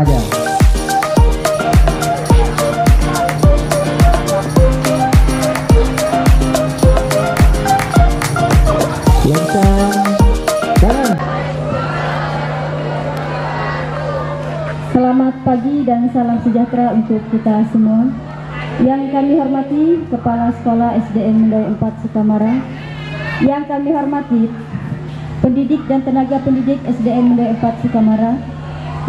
aja. Lencang kanan. Selamat pagi dan salam sejahtera untuk kita semua. Yang kami hormati Kepala Sekolah SDN Mendawai 4 Sukamara, yang kami hormati pendidik dan tenaga pendidik SDN Mendawai 4 Sukamara,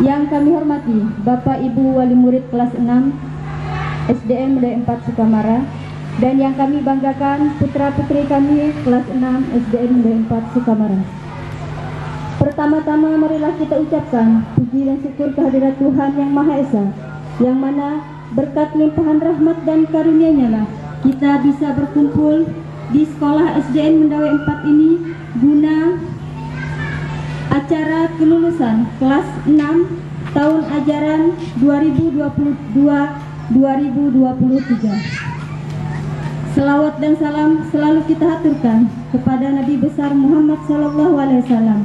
yang kami hormati Bapak Ibu Wali Murid kelas 6 SDN Mendawai 4 Sukamara, dan yang kami banggakan putra-putri kami kelas 6 SDN Mendawai 4 Sukamara. Pertama-tama marilah kita ucapkan puji dan syukur kehadirat Tuhan Yang Maha Esa, yang mana berkat limpahan rahmat dan karunia-Nya lah kita bisa berkumpul di sekolah SDN Mendawai 4 ini guna acara kelulusan kelas 6 tahun ajaran 2022-2023. Selawat dan salam selalu kita haturkan kepada Nabi besar Muhammad SAW.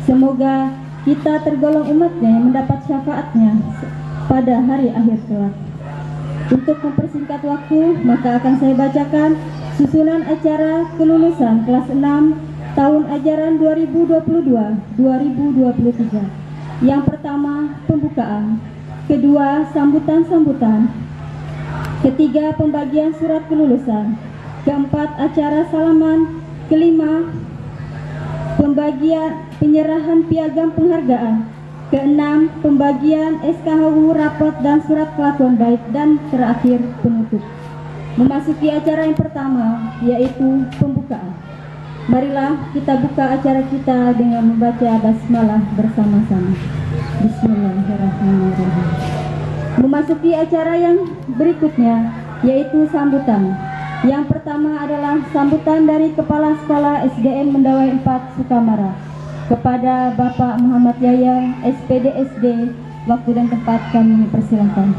Semoga kita tergolong umatnya yang mendapat syafaatnya pada hari akhir kelak. Untuk mempersingkat waktu, maka akan saya bacakan susunan acara kelulusan kelas 6 tahun ajaran 2022-2023. Yang pertama, pembukaan. Kedua, sambutan-sambutan. Ketiga, pembagian surat kelulusan. Keempat, acara salaman. Kelima, pembagian penyerahan piagam penghargaan. Keenam, pembagian SKHU, rapot dan surat kelakuan baik. Dan terakhir, penutup. Memasuki acara yang pertama, yaitu pembukaan. Marilah kita buka acara kita dengan membaca basmalah bersama-sama. Bismillahirrahmanirrahim. Memasuki acara yang berikutnya, yaitu sambutan. Yang pertama adalah sambutan dari Kepala Sekolah SDN Mendawai 4 Sukamara kepada Bapak Muhammad Yaya, SPD SD. Waktu dan tempat kami persilakan.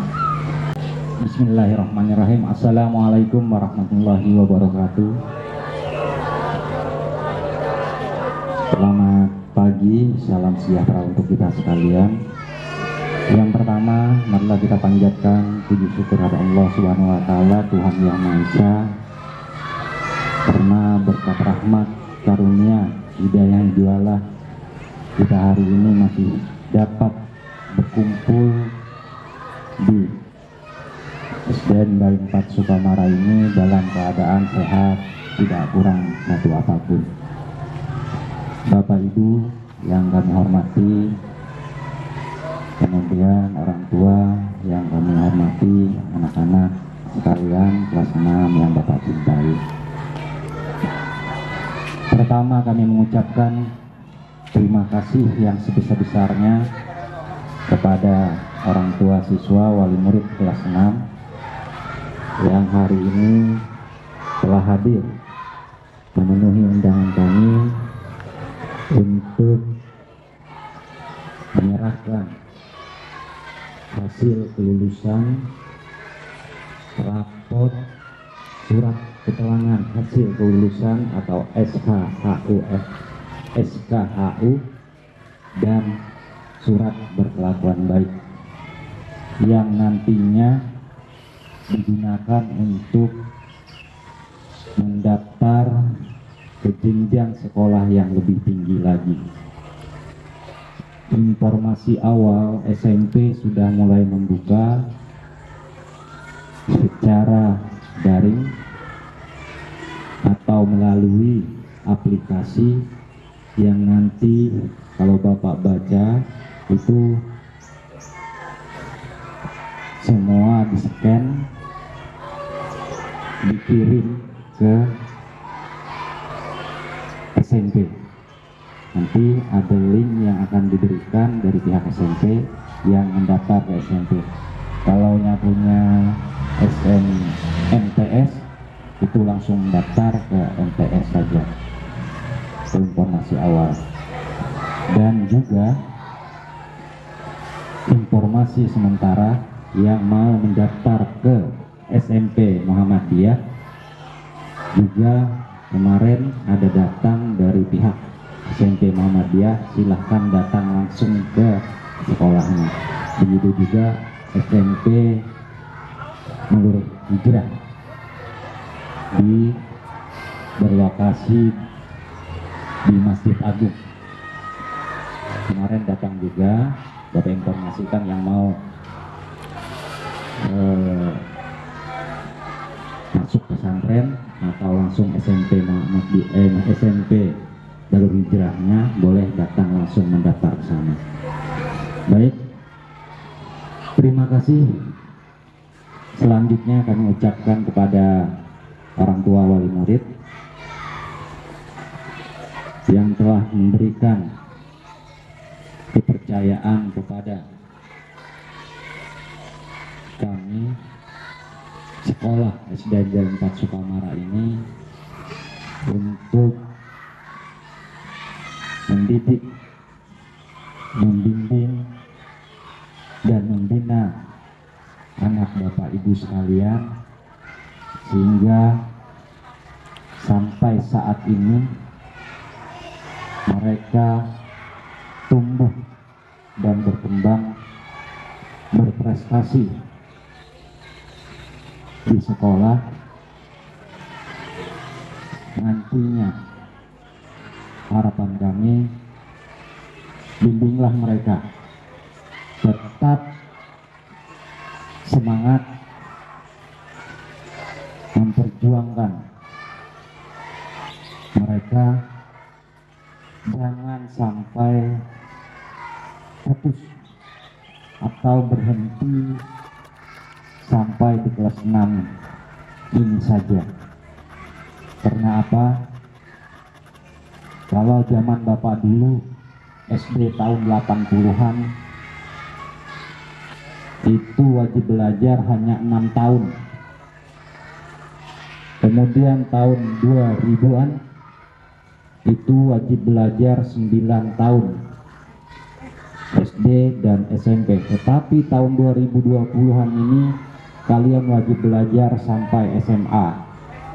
Bismillahirrahmanirrahim. Assalamualaikum warahmatullahi wabarakatuh. Selamat pagi, salam sejahtera untuk kita sekalian. Yang pertama, marilah kita panjatkan puji syukur kepada Allah Subhanahu wa taala, Tuhan Yang Maha Esa, karena berkat rahmat, karunia, hidayah jualah kita hari ini masih dapat berkumpul di SDN Mendawai 4 Sukamara ini dalam keadaan sehat, tidak kurang satu apapun. Bapak Ibu yang kami hormati, kemudian orang tua yang kami hormati, anak-anak sekalian kelas 6 yang Bapak cintai. Pertama, kami mengucapkan terima kasih yang sebesar-besarnya kepada orang tua siswa wali murid kelas 6 yang hari ini telah hadir memenuhi undangan kami untuk menyerahkan hasil kelulusan, rapot, surat keterangan hasil kelulusan atau SKHU dan surat berkelakuan baik yang nantinya digunakan untuk mendaftar ke jenjang sekolah yang lebih tinggi lagi. Informasi awal SMP sudah mulai membuka secara daring atau melalui aplikasi yang nanti kalau Bapak baca itu semua di-scan, dikirim ke SMP. Nanti ada link yang akan diberikan dari pihak SMP yang mendaftar ke SMP. Kalau punya MTS itu langsung mendaftar ke MTS saja. Itu informasi awal. Dan juga informasi sementara yang mau mendaftar ke SMP Muhammadiyah juga kemarin ada datang dari pihak SMP Muhammadiyah, silahkan datang langsung ke sekolahnya. begitu juga SMP Nurul Hijrah berlokasi di Masjid Agung. Kemarin datang juga, Bapak informasikan yang mau masuk pesantren atau langsung SMP Darul Hijrahnya boleh datang langsung mendaftar ke sana. Baik, terima kasih. Selanjutnya kami ucapkan kepada orang tua wali murid yang telah memberikan kepercayaan kepada kami sekolah SDN 4 Sukamara ini untuk mendidik, membimbing, dan membina anak Bapak Ibu sekalian sehingga sampai saat ini mereka tumbuh dan berkembang, berprestasi di sekolah. Nantinya harapan kami, bimbinglah mereka tetap semangat memperjuangkan, mereka jangan sampai putus atau berhenti sampai di kelas 6 ini saja. Karena apa? Kalau zaman Bapak dulu SD tahun 80-an itu wajib belajar hanya 6 tahun. Kemudian tahun 2000-an itu wajib belajar 9 tahun SD dan SMP. Tetapi tahun 2020-an ini kalian wajib belajar sampai SMA.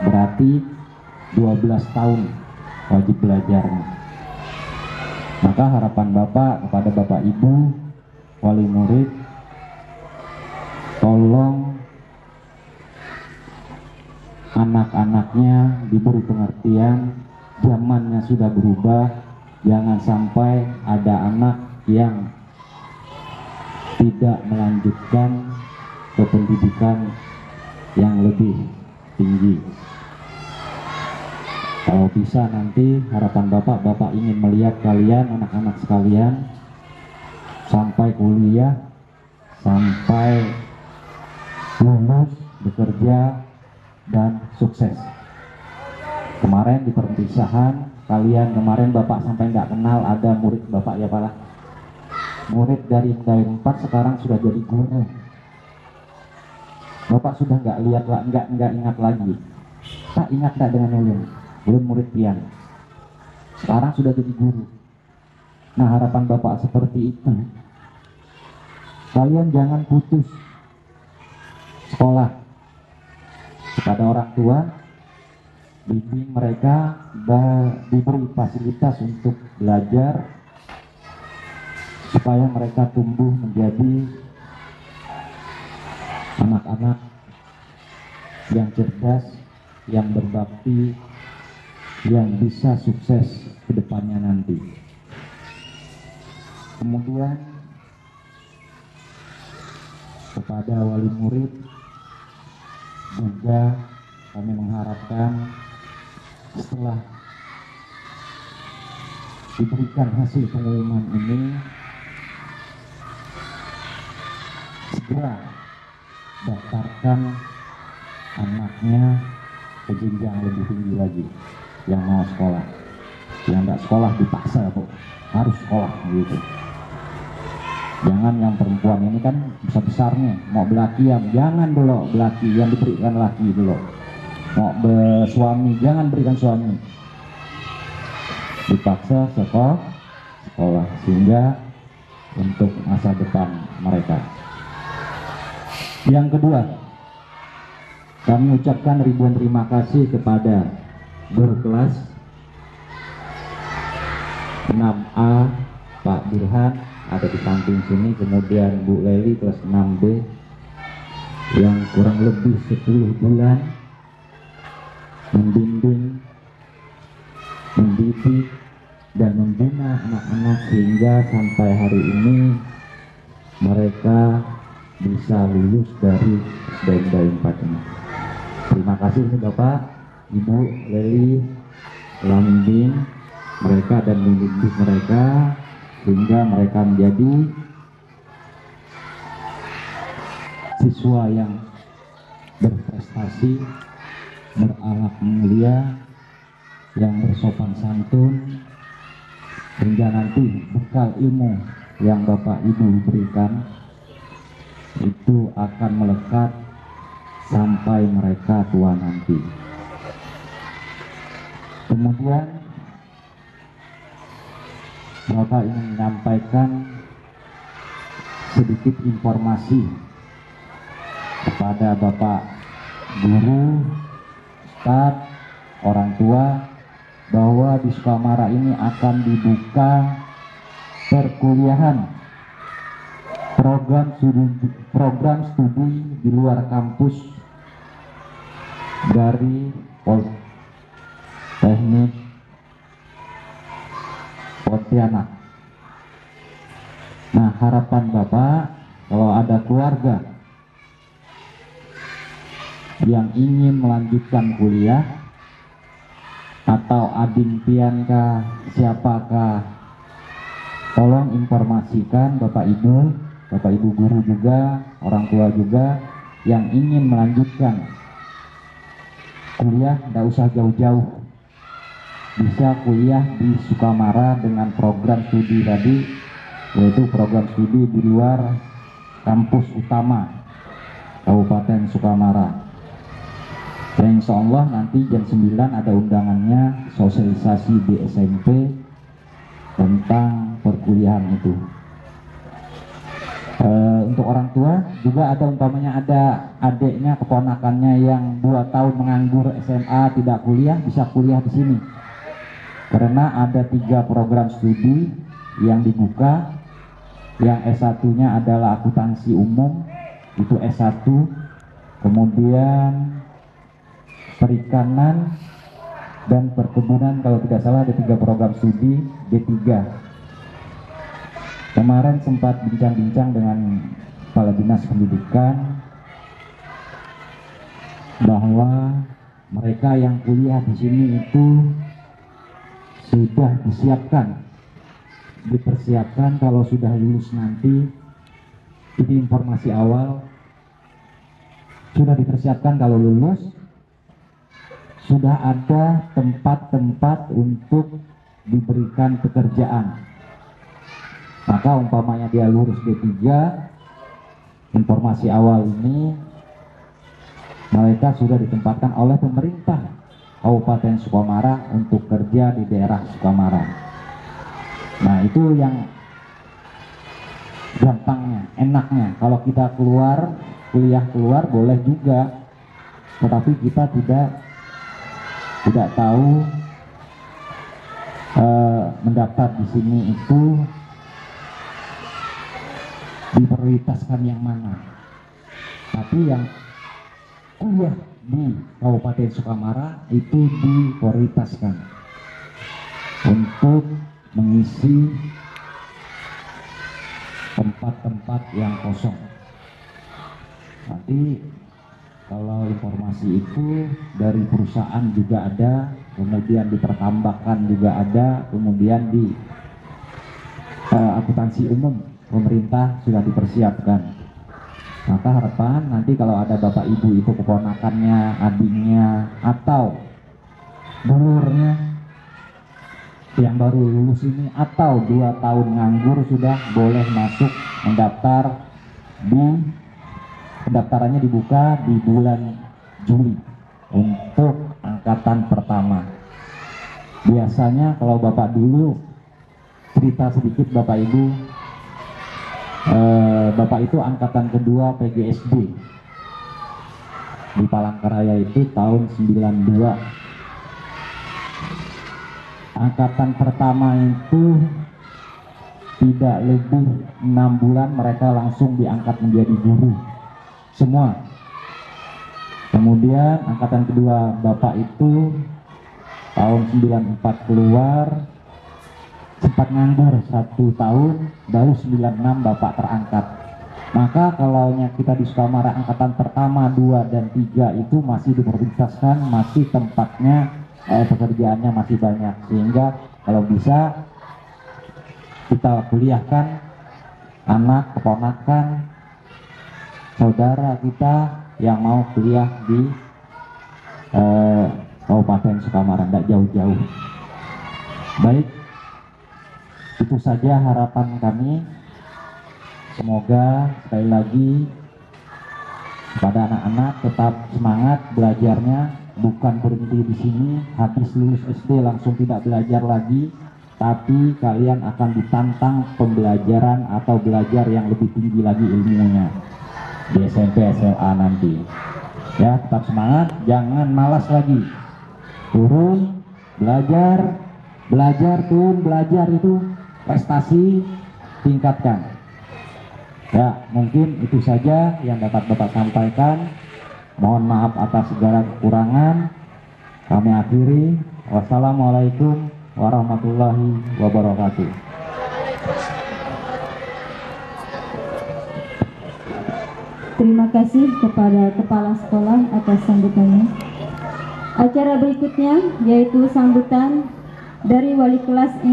Berarti 12 tahun wajib belajarnya. Maka harapan Bapak kepada Bapak Ibu wali murid, tolong anak-anaknya diberi pengertian, zamannya sudah berubah. Jangan sampai ada anak yang tidak melanjutkan ke pendidikan yang lebih tinggi. Kalau bisa nanti harapan Bapak ingin melihat kalian, anak-anak sekalian, sampai kuliah, sampai lulus, bekerja, dan sukses. Kemarin di perpisahan kalian, kemarin Bapak sampai nggak kenal ada murid Bapak ya Pak. Murid dari Mendayung 4 sekarang sudah jadi guru. Bapak sudah nggak lihat, nggak ingat lagi. Tak ingat tak dengan ulun? Belum murid pian. Sekarang sudah jadi guru. Nah, harapan Bapak seperti itu. Kalian jangan putus sekolah. Kepada orang tua, bimbing mereka, diberi fasilitas untuk belajar supaya mereka tumbuh menjadi anak-anak yang cerdas, yang berbakti, yang bisa sukses ke depannya nanti. Kemudian kepada wali murid juga kami mengharapkan setelah diberikan hasil pengumuman ini segera daftarkan anaknya ke jenjang lebih tinggi lagi. Yang mau sekolah, yang nggak sekolah dipaksa kok harus sekolah gitu. Jangan yang perempuan ini kan besar-besarnya mau belakian, jangan dulu belaki, yang diberikan laki dulu. Mau bersuami, jangan berikan suami, dipaksa sekolah sehingga untuk masa depan mereka. Yang kedua, kami ucapkan ribuan terima kasih kepada guru kelas 6A Pak Burhan ada di samping sini, kemudian Bu Leli kelas 6B yang kurang lebih 10 bulan membimbing, mendidik dan membina anak-anak hingga sampai hari ini mereka bisa lulus dari SDN Mendai 4 ini. Terima kasih Bapak, Ibu Leli telah membimbing mereka dan mendidik mereka hingga mereka menjadi siswa yang berprestasi, berakhlak mulia, yang bersopan santun, hingga nanti bekal ilmu yang Bapak Ibu berikan itu akan melekat sampai mereka tua nanti. Kemudian Bapak ingin menyampaikan sedikit informasi kepada Bapak guru, staf, orang tua bahwa di Sukamara ini akan dibuka perkuliahan program studi di luar kampus dari Teknik Pontianak. Nah, harapan Bapak kalau ada keluarga yang ingin melanjutkan kuliah atau ading piankah, siapakah, tolong informasikan Bapak Ibu guru juga, orang tua juga yang ingin melanjutkan kuliah, tidak usah jauh-jauh, bisa kuliah di Sukamara dengan program studi tadi, yaitu program studi di luar kampus utama Kabupaten Sukamara. Dan insya Allah nanti jam 9 ada undangannya, sosialisasi di SMP tentang perkuliahan itu. Untuk orang tua juga ada, umpamanya ada adiknya, keponakannya yang 2 tahun menganggur SMA tidak kuliah, bisa kuliah di sini. Karena ada 3 program studi yang dibuka. Yang S1-nya adalah akuntansi umum, itu S1. Kemudian perikanan dan perkebunan, kalau tidak salah ada 3 program studi D3. Kemarin sempat bincang-bincang dengan Kepala Dinas Pendidikan bahwa mereka yang kuliah di sini itu sudah dipersiapkan kalau sudah lulus nanti. Ini informasi awal, sudah dipersiapkan kalau lulus sudah ada tempat-tempat untuk diberikan pekerjaan. Maka umpamanya dia lulus D3, informasi awal ini mereka sudah ditempatkan oleh pemerintah Kabupaten Sukamara untuk kerja di daerah Sukamara. Nah, itu yang gampangnya, enaknya. Kalau kita kuliah keluar boleh juga, tetapi kita tidak tahu mendaftar di sini itu diprioritaskan yang mana. Tapi yang kuliah di Kabupaten Sukamara itu diprioritaskan untuk mengisi tempat-tempat yang kosong. Nanti kalau informasi itu dari perusahaan juga ada, kemudian di pertambakan juga ada, kemudian di akuntansi umum pemerintah sudah dipersiapkan. Maka harapan nanti kalau ada bapak ibu itu keponakannya, adiknya, atau dulurnya yang baru lulus ini atau 2 tahun nganggur sudah boleh masuk mendaftar. Pendaftarannya dibuka di bulan Juli untuk angkatan pertama. Biasanya kalau bapak dulu, cerita sedikit bapak ibu, bapak itu angkatan kedua PGSD di Palangkaraya itu tahun 92. Angkatan pertama itu tidak lebih 6 bulan mereka langsung diangkat menjadi guru semua. Kemudian angkatan kedua Bapak itu tahun 94 keluar, sempat nganggur 1 tahun, baru 96 Bapak terangkat. Maka kalau kita di Sukamara angkatan pertama, 2 dan 3 itu masih diprioritaskan, masih tempatnya pekerjaannya masih banyak, sehingga kalau bisa kita kuliahkan anak, keponakan, saudara kita yang mau kuliah di Kabupaten Sukamara, tidak jauh-jauh. Baik, itu saja harapan kami. Semoga sekali lagi kepada anak-anak tetap semangat belajarnya, bukan berhenti di sini, habis lulus SD langsung tidak belajar lagi, tapi kalian akan ditantang pembelajaran atau belajar yang lebih tinggi lagi ilmunya di SMP SMA nanti. Ya, tetap semangat, jangan malas lagi. Turun, belajar, turun, belajar, itu prestasi tingkatkan. Ya, mungkin itu saja yang dapat Bapak sampaikan. Mohon maaf atas segala kekurangan. Kami akhiri. Wassalamualaikum warahmatullahi wabarakatuh. Terima kasih kepada Kepala Sekolah atas sambutannya. Acara berikutnya yaitu sambutan dari Wali Kelas 6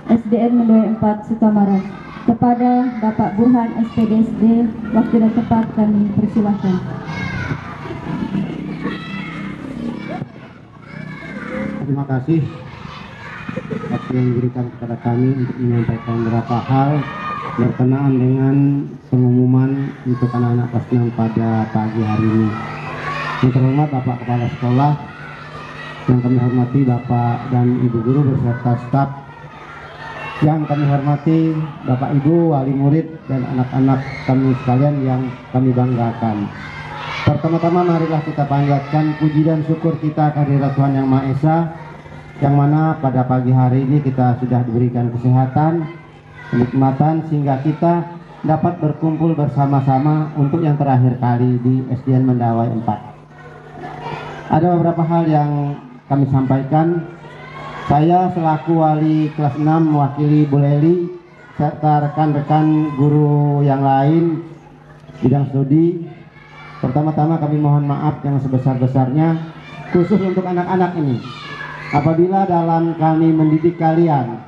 SDN Mendoy 4 Sukamara kepada Bapak Burhan SPDSD. Waktu dan tempat kami persilahkan. Terima kasih waktu yang diberikan kepada kami untuk menyampaikan beberapa hal berkenaan dengan pengumuman untuk anak-anak kelas 6 pada pagi hari ini. Yang terhormat Bapak Kepala Sekolah, yang kami hormati Bapak dan Ibu Guru beserta staf, yang kami hormati Bapak Ibu, wali murid, dan anak-anak kami sekalian yang kami banggakan. Pertama-tama marilah kita panjatkan puji dan syukur kita kehadirat Tuhan Yang Maha Esa, yang mana pada pagi hari ini kita sudah diberikan kesehatan, kenikmatan, sehingga kita dapat berkumpul bersama-sama untuk yang terakhir kali di SDN Mendawai 4. Ada beberapa hal yang kami sampaikan. Saya selaku wali kelas 6 mewakili Bu Leli serta rekan-rekan guru yang lain bidang studi. Pertama-tama kami mohon maaf yang sebesar-besarnya khusus untuk anak-anak ini. Apabila dalam kami mendidik kalian,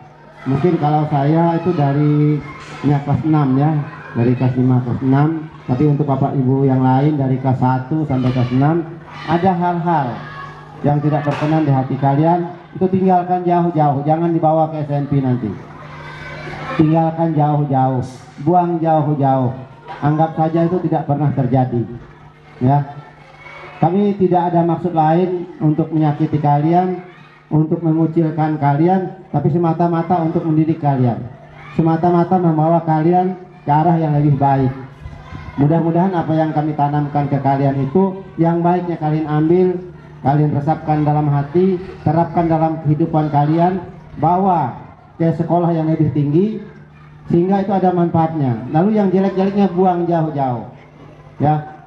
mungkin kalau saya itu dari kelas 6 ya, dari kelas 5 kelas 6, tapi untuk Bapak Ibu yang lain dari kelas 1 sampai kelas 6 ada hal-hal yang tidak berkenan di hati kalian, itu tinggalkan jauh-jauh, jangan dibawa ke SMP nanti. Tinggalkan jauh-jauh, buang jauh-jauh, anggap saja itu tidak pernah terjadi. Ya, kami tidak ada maksud lain untuk menyakiti kalian, untuk mengucilkan kalian, tapi semata-mata untuk mendidik kalian, semata-mata membawa kalian ke arah yang lebih baik. Mudah-mudahan apa yang kami tanamkan ke kalian itu yang baiknya kalian ambil, kalian resapkan dalam hati, terapkan dalam kehidupan kalian, bawa ke sekolah yang lebih tinggi sehingga itu ada manfaatnya. Lalu yang jelek-jeleknya buang jauh-jauh. Ya,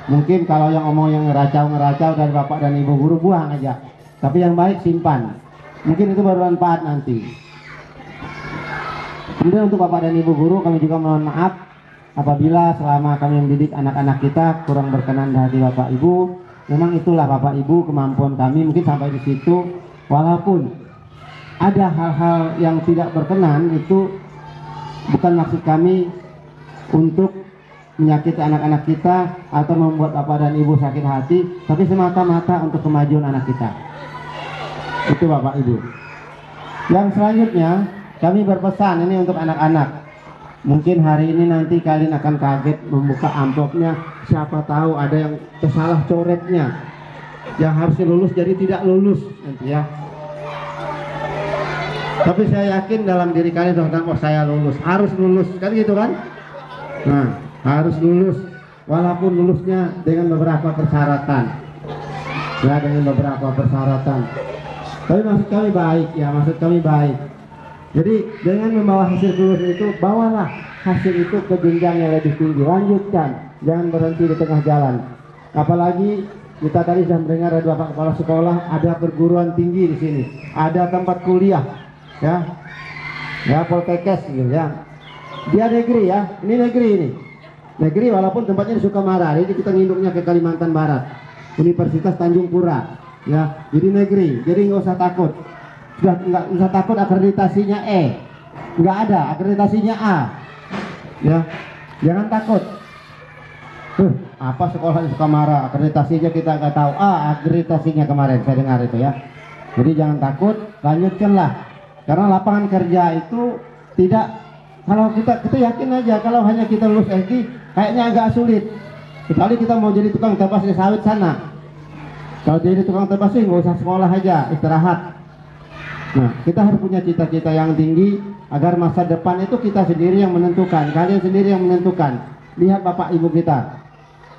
mungkin kalau yang omong yang ngeracau dari bapak dan ibu guru buang aja, tapi yang baik simpan, mungkin itu bermanfaat nanti. Kemudian untuk bapak dan ibu guru kami juga mohon maaf apabila selama kami mendidik anak-anak kita kurang berkenan di hati bapak ibu. Memang itulah Bapak Ibu kemampuan kami mungkin sampai di situ. Walaupun ada hal-hal yang tidak berkenan, itu bukan maksud kami untuk menyakiti anak-anak kita atau membuat Bapak dan Ibu sakit hati, tapi semata-mata untuk kemajuan anak kita. Itu Bapak Ibu. Yang selanjutnya kami berpesan ini untuk anak-anak. Mungkin hari ini nanti kalian akan kaget membuka amplopnya, siapa tahu ada yang kesalah coretnya, yang harusnya lulus jadi tidak lulus nanti ya. Tapi saya yakin dalam diri kalian tentang oh saya lulus, harus lulus kan gitu kan. Nah, harus lulus walaupun lulusnya dengan beberapa persyaratan. Ya, dengan beberapa persyaratan. Tapi maksud kami baik ya, maksud kami baik. Jadi dengan membawa hasil lulus itu, bawalah hasil itu ke jenjang yang lebih tinggi, lanjutkan, jangan berhenti di tengah jalan. Apalagi kita tadi sudah mendengar dari Bapak Kepala Sekolah, ada perguruan tinggi di sini, ada tempat kuliah, ya Poltekkes gitu ya. Dia negeri ya, ini negeri ini. Negeri walaupun tempatnya di Sukamara, jadi kita nginduknya ke Kalimantan Barat. Universitas Tanjung Pura, ya. Jadi negeri, jadi nggak usah takut. Sudah nggak usah takut akreditasinya E, nggak ada, akreditasinya A, ya. Jangan takut. Apa sekolah di Sukamara, akreditasinya kita nggak tahu. Akreditasinya kemarin saya dengar itu ya. Jadi jangan takut, lanjutkanlah. Karena lapangan kerja itu tidak, kalau kita yakin aja kalau hanya kita lulus SD kayaknya agak sulit. Kecuali kita mau jadi tukang tebas di sawit sana. Kalau jadi tukang tebas sih nggak usah sekolah aja, istirahat. Nah, kita harus punya cita-cita yang tinggi agar masa depan itu kita sendiri yang menentukan, kalian sendiri yang menentukan. Lihat bapak ibu kita.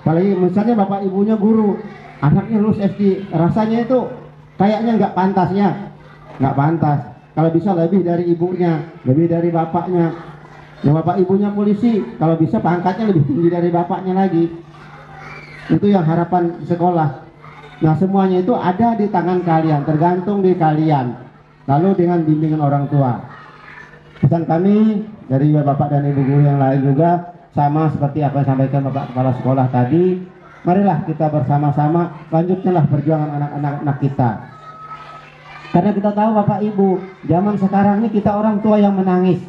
Apalagi misalnya bapak ibunya guru, anaknya lulus SD, rasanya itu kayaknya nggak pantas ya, nggak pantas. Kalau bisa lebih dari ibunya, lebih dari bapaknya. Yang bapak ibunya polisi, kalau bisa pangkatnya lebih tinggi dari bapaknya lagi. Itu yang harapan sekolah. Nah, semuanya itu ada di tangan kalian, tergantung di kalian. Lalu dengan bimbingan orang tua. Pesan kami dari bapak dan ibu guru yang lain juga sama seperti apa yang disampaikan Bapak Kepala Sekolah tadi. Marilah kita bersama-sama lanjutkanlah perjuangan anak-anak kita. Karena kita tahu Bapak Ibu, zaman sekarang ini kita orang tua yang menangis.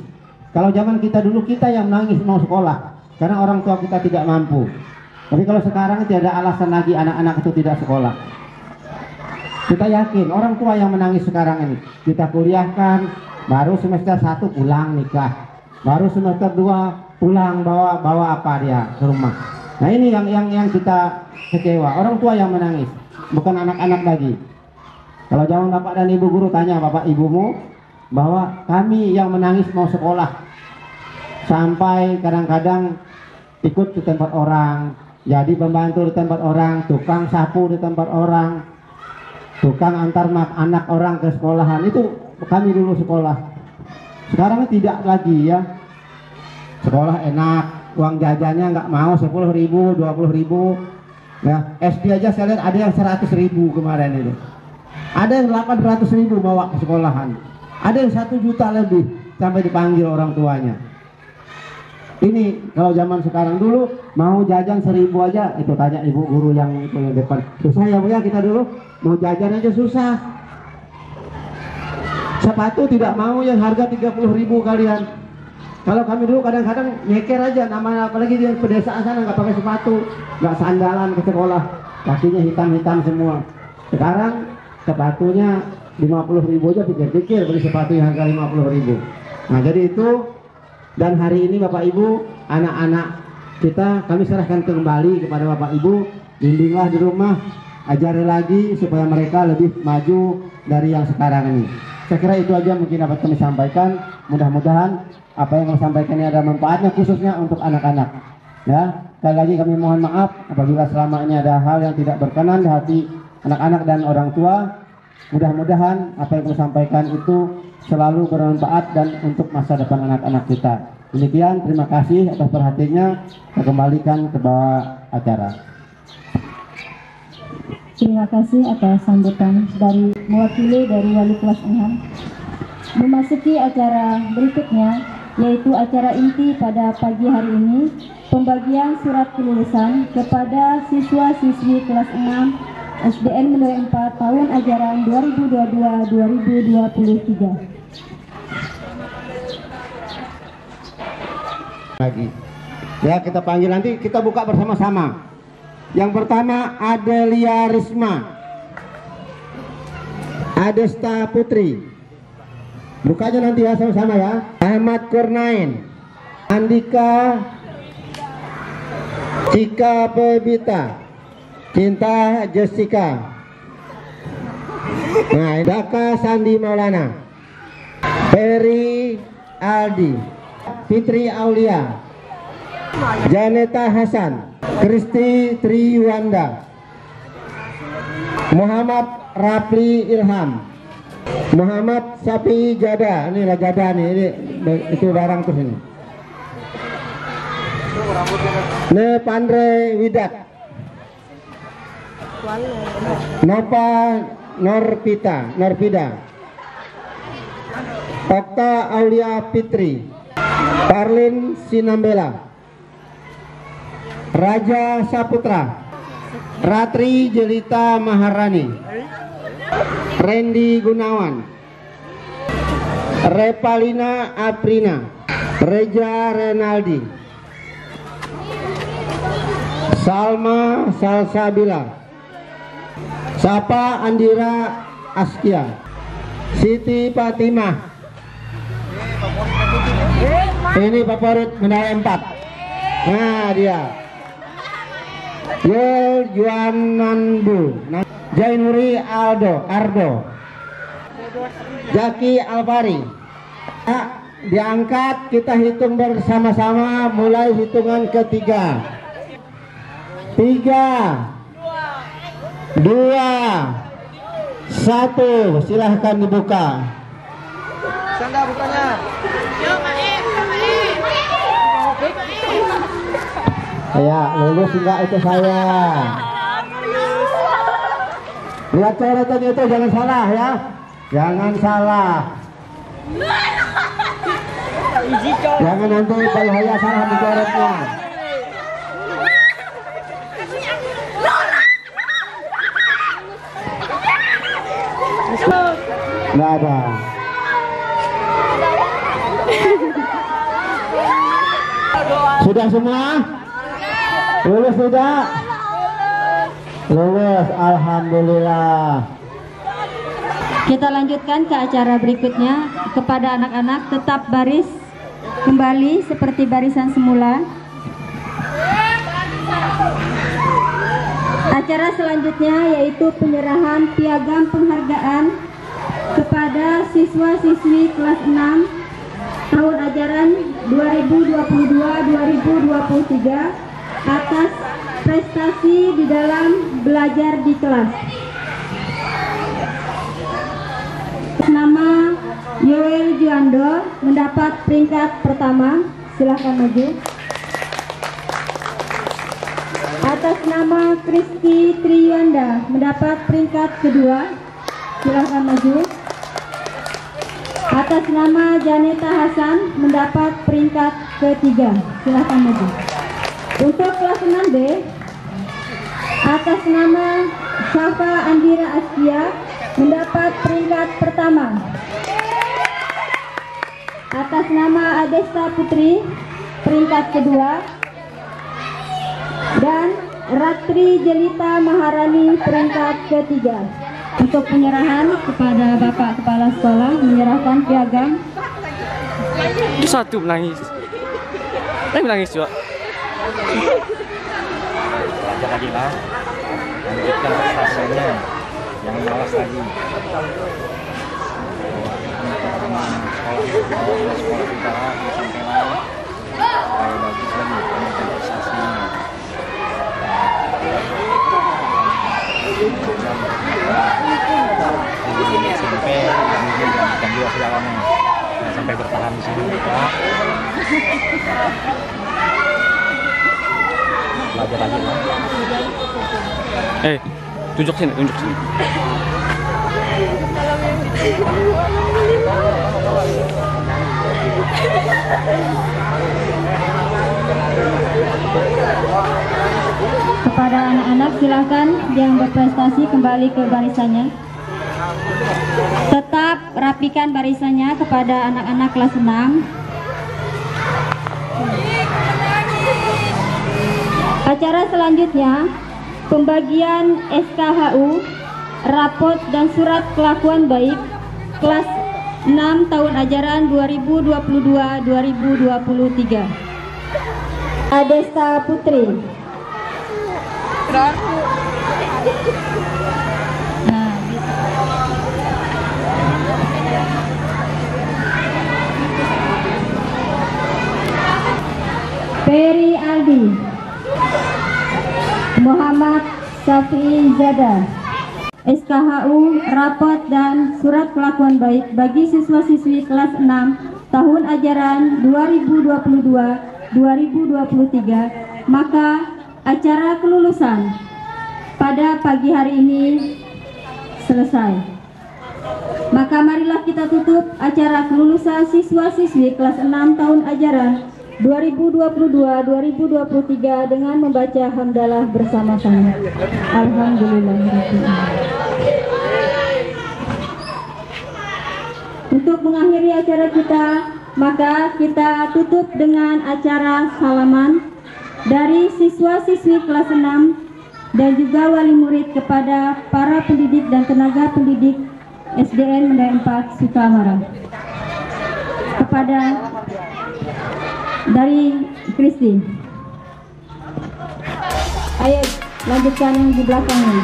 Kalau zaman kita dulu kita yang menangis mau sekolah karena orang tua kita tidak mampu. Tapi kalau sekarang tidak ada alasan lagi anak-anak itu tidak sekolah. Kita yakin orang tua yang menangis sekarang ini. Kita kuliahkan, baru semester 1 pulang nikah, baru semester 2 pulang bawa apa dia ke rumah. Nah ini yang kita kecewa. Orang tua yang menangis, bukan anak-anak lagi. Kalau zaman bapak dan ibu guru tanya bapak ibumu bahwa kami yang menangis mau sekolah, sampai kadang-kadang ikut di tempat orang, jadi pembantu di tempat orang, tukang sapu di tempat orang, tukang antar anak orang ke sekolahan. Itu kami dulu sekolah. Sekarang tidak lagi ya. Sekolah enak, uang jajannya nggak mau 10.000, 20.000. Ya, SD aja saya lihat ada yang 100.000 kemarin itu. Ada yang 800.000 bawa ke sekolahan. Ada yang 1 juta lebih sampai dipanggil orang tuanya. Ini kalau zaman sekarang dulu mau jajan 1.000 aja, itu tanya ibu guru yang itu yang depan. Susah ya Bu ya, kita dulu mau jajan aja susah. Sepatu tidak mau yang harga 30.000 kalian. Kalau kami dulu kadang-kadang nyeker aja, namanya apalagi di pedesaan sana nggak pakai sepatu, nggak sandalan ke sekolah, kakinya hitam-hitam semua. Sekarang sepatunya 50.000 aja, pikir-pikir beli sepatu yang harga 50.000. Nah jadi itu, dan hari ini Bapak Ibu, anak-anak kita kami serahkan kembali kepada Bapak Ibu, bimbinglah di rumah, ajari lagi supaya mereka lebih maju dari yang sekarang ini. Saya kira itu aja mungkin dapat kami sampaikan. Mudah-mudahan apa yang kami sampaikan ini ada manfaatnya khususnya untuk anak-anak. Ya, sekali lagi kami mohon maaf apabila selama ini ada hal yang tidak berkenan di hati anak-anak dan orang tua. Mudah-mudahan apa yang kami sampaikan itu selalu bermanfaat dan untuk masa depan anak-anak kita. Demikian, terima kasih atas perhatiannya. Saya kembalikan ke bawah acara. Terima kasih atas sambutan dari mewakili dari Wali Kelas 6. Memasuki acara berikutnya, yaitu acara inti pada pagi hari ini, pembagian surat kelulusan kepada siswa-siswi kelas 6 SDN Mendoy 4 tahun ajaran 2022-2023. Lagi. Ya, kita panggil nanti, kita buka bersama-sama. Yang pertama Adelia Risma, Adesta Putri. Bukanya nanti ya sama-sama ya. Ahmad Kurnain, Andika Cika Pebita, Cinta Jessica. Nah, Daka Sandi Maulana, Ferry Aldi, Fitri Aulia, Janeta Hasan, Kristi Triwanda, Muhammad Rapli Ilham, Muhammad Sapi Jada, inilah Jada nih, ini itu barang terus ini. Pandre Widat, Nova Norpida, Okta Aulia Fitri, Parlin Sinambela, Raja Saputra, Ratri Jelita Maharani, Randy Gunawan, Repalina Aprina, Reja Renaldi, Salma Salsabila, Sapa Andira Askia, Siti Fatimah. Ini favorit medali 4. Nah dia. Yul Juananbu, Jainuri Ardo, Jaki Alvari. Diangkat, kita hitung bersama-sama mulai hitungan ketiga. 3, 2, 1, silahkan dibuka. Sanda bukanya. Ya, lulus enggak itu saya. Lihat coretan itu, jangan salah ya. Jangan salah. Jangan nanti bahaya salah di coretnya. Nggak ada. Sudah semua? Lulus tidak? Lulus, alhamdulillah. Kita lanjutkan ke acara berikutnya. Kepada anak-anak tetap baris kembali seperti barisan semula. Acara selanjutnya yaitu penyerahan piagam penghargaan kepada siswa-siswi kelas 6 tahun ajaran 2022-2023 atas prestasi di dalam belajar di kelas. Nama Yoel Juando mendapat peringkat pertama, silahkan maju. Atas nama Kristi Triyanda mendapat peringkat kedua, silahkan maju. Atas nama Janeta Hasan mendapat peringkat ketiga, silahkan maju. Untuk kelas 6B, atas nama Syafa Andira Askia mendapat peringkat pertama. Atas nama Adesta Putri peringkat kedua, dan Ratri Jelita Maharani peringkat ketiga. Untuk penyerahan kepada Bapak Kepala Sekolah menyerahkan piagam. Satu menangis. Menangis juga. Belajar lagi lah, lanjutkan prestasinya, yang malas lagi. Sekolah kita sampai lah, supaya bagus lagi lanjutkan prestasinya. SMP lanjutkan juga segalanya, sampai bertahan di sini kita. Belajar lagi lah. Tunjuk sini. Kepada anak-anak silakan yang berprestasi kembali ke barisannya. Tetap rapikan barisannya kepada anak-anak kelas 6. Acara selanjutnya pembagian SKHU, rapot dan surat kelakuan baik kelas 6 tahun ajaran 2022-2023. Adesta Putri. Nah, Peri Aldi, Muhammad Safi Zada, SKHU, rapot, dan surat kelakuan baik bagi siswa-siswi kelas 6 tahun ajaran 2022-2023, maka acara kelulusan pada pagi hari ini selesai. Maka marilah kita tutup acara kelulusan siswa-siswi kelas 6 tahun ajaran 2022-2023 dengan membaca hamdalah bersama-sama. Alhamdulillahirrahmanirrahim. Untuk mengakhiri acara kita, maka kita tutup dengan acara salaman dari siswa-siswi kelas 6 dan juga wali murid kepada para pendidik dan tenaga pendidik SDN Mendai 4 Sukamara. Kepada dari Kristi. Ayo lanjutkan yang di belakangnya.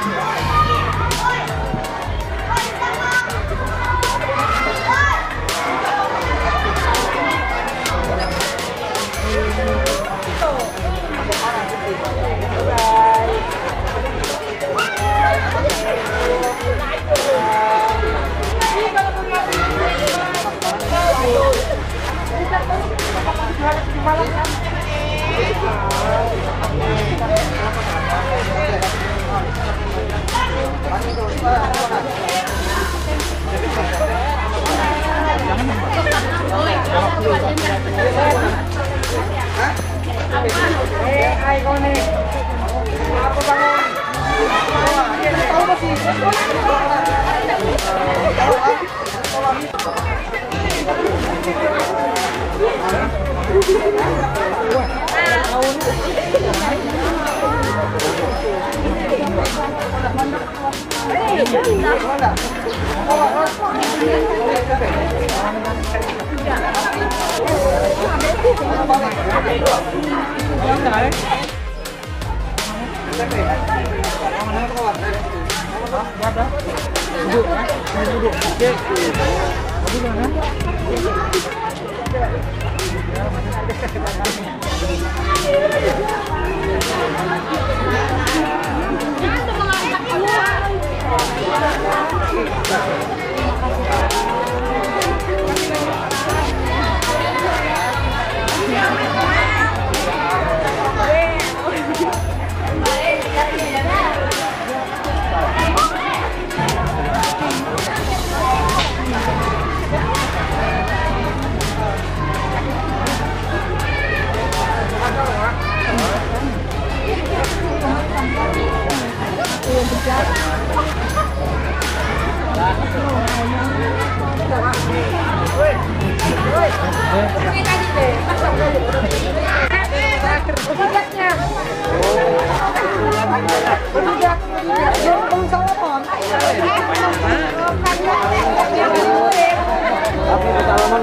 Salaman